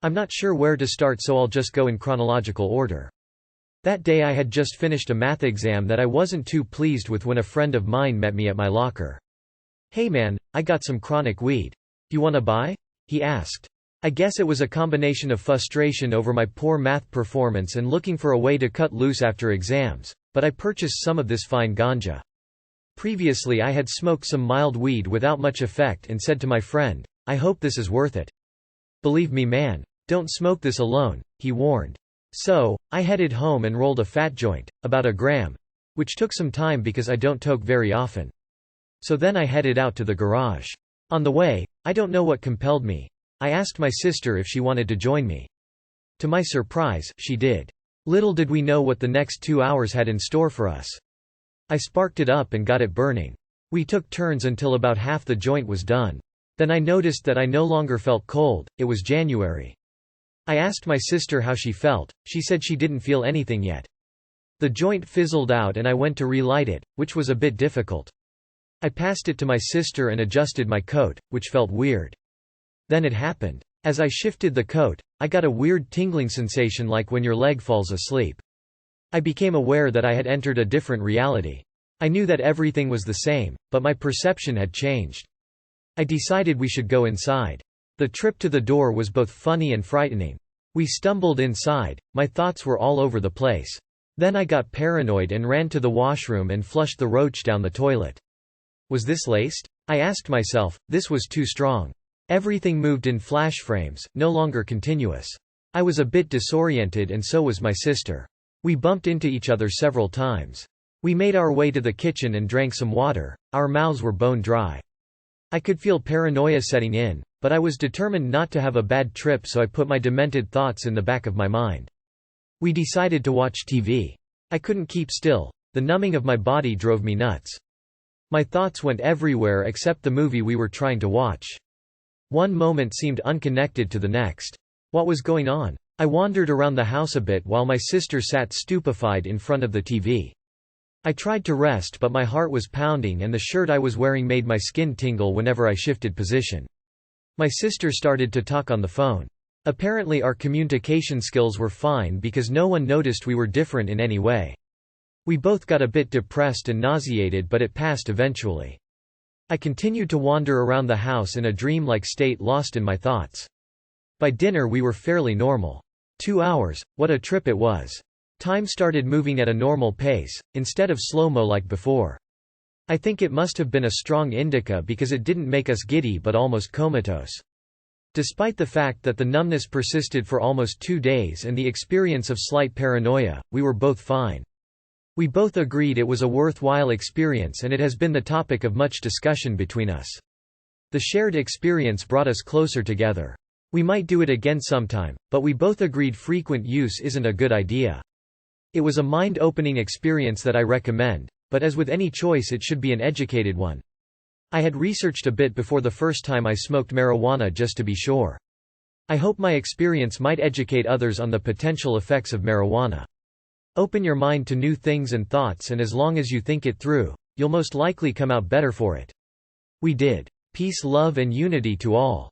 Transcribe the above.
I'm not sure where to start, so I'll just go in chronological order. That day I had just finished a math exam that I wasn't too pleased with when a friend of mine met me at my locker. "Hey man, I got some chronic weed. You wanna buy?" he asked. I guess it was a combination of frustration over my poor math performance and looking for a way to cut loose after exams, but I purchased some of this fine ganja. Previously I had smoked some mild weed without much effect and said to my friend, "I hope this is worth it." "Believe me man, don't smoke this alone," he warned. So, I headed home and rolled a fat joint, about a gram, which took some time because I don't toke very often. So then I headed out to the garage. On the way, I don't know what compelled me. I asked my sister if she wanted to join me. To my surprise, she did. Little did we know what the next 2 hours had in store for us. I sparked it up and got it burning. We took turns until about half the joint was done. Then I noticed that I no longer felt cold. It was January. I asked my sister how she felt. She said she didn't feel anything yet. The joint fizzled out and I went to relight it, which was a bit difficult. I passed it to my sister and adjusted my coat, which felt weird. Then it happened. As I shifted the coat, I got a weird tingling sensation like when your leg falls asleep. I became aware that I had entered a different reality. I knew that everything was the same, but my perception had changed. I decided we should go inside. The trip to the door was both funny and frightening. We stumbled inside, my thoughts were all over the place. Then I got paranoid and ran to the washroom and flushed the roach down the toilet. Was this laced? I asked myself. This was too strong. Everything moved in flash frames, no longer continuous. I was a bit disoriented and so was my sister. We bumped into each other several times. We made our way to the kitchen and drank some water. Our mouths were bone dry. I could feel paranoia setting in, but I was determined not to have a bad trip, so I put my demented thoughts in the back of my mind. We decided to watch TV. I couldn't keep still. The numbing of my body drove me nuts. My thoughts went everywhere except the movie we were trying to watch. One moment seemed unconnected to the next. What was going on? I wandered around the house a bit while my sister sat stupefied in front of the TV. I tried to rest, but my heart was pounding and the shirt I was wearing made my skin tingle whenever I shifted position. My sister started to talk on the phone. Apparently our communication skills were fine because no one noticed we were different in any way. We both got a bit depressed and nauseated, but it passed eventually. I continued to wander around the house in a dream-like state, lost in my thoughts. By dinner we were fairly normal. 2 hours, what a trip it was. Time started moving at a normal pace, instead of slow-mo like before. I think it must have been a strong indica because it didn't make us giddy but almost comatose. Despite the fact that the numbness persisted for almost 2 days and the experience of slight paranoia, we were both fine. We both agreed it was a worthwhile experience and it has been the topic of much discussion between us. The shared experience brought us closer together. We might do it again sometime, but we both agreed frequent use isn't a good idea. It was a mind-opening experience that I recommend, but as with any choice it should be an educated one. I had researched a bit before the first time I smoked marijuana just to be sure. I hope my experience might educate others on the potential effects of marijuana. Open your mind to new things and thoughts, and as long as you think it through, you'll most likely come out better for it. We did. Peace, love and unity to all.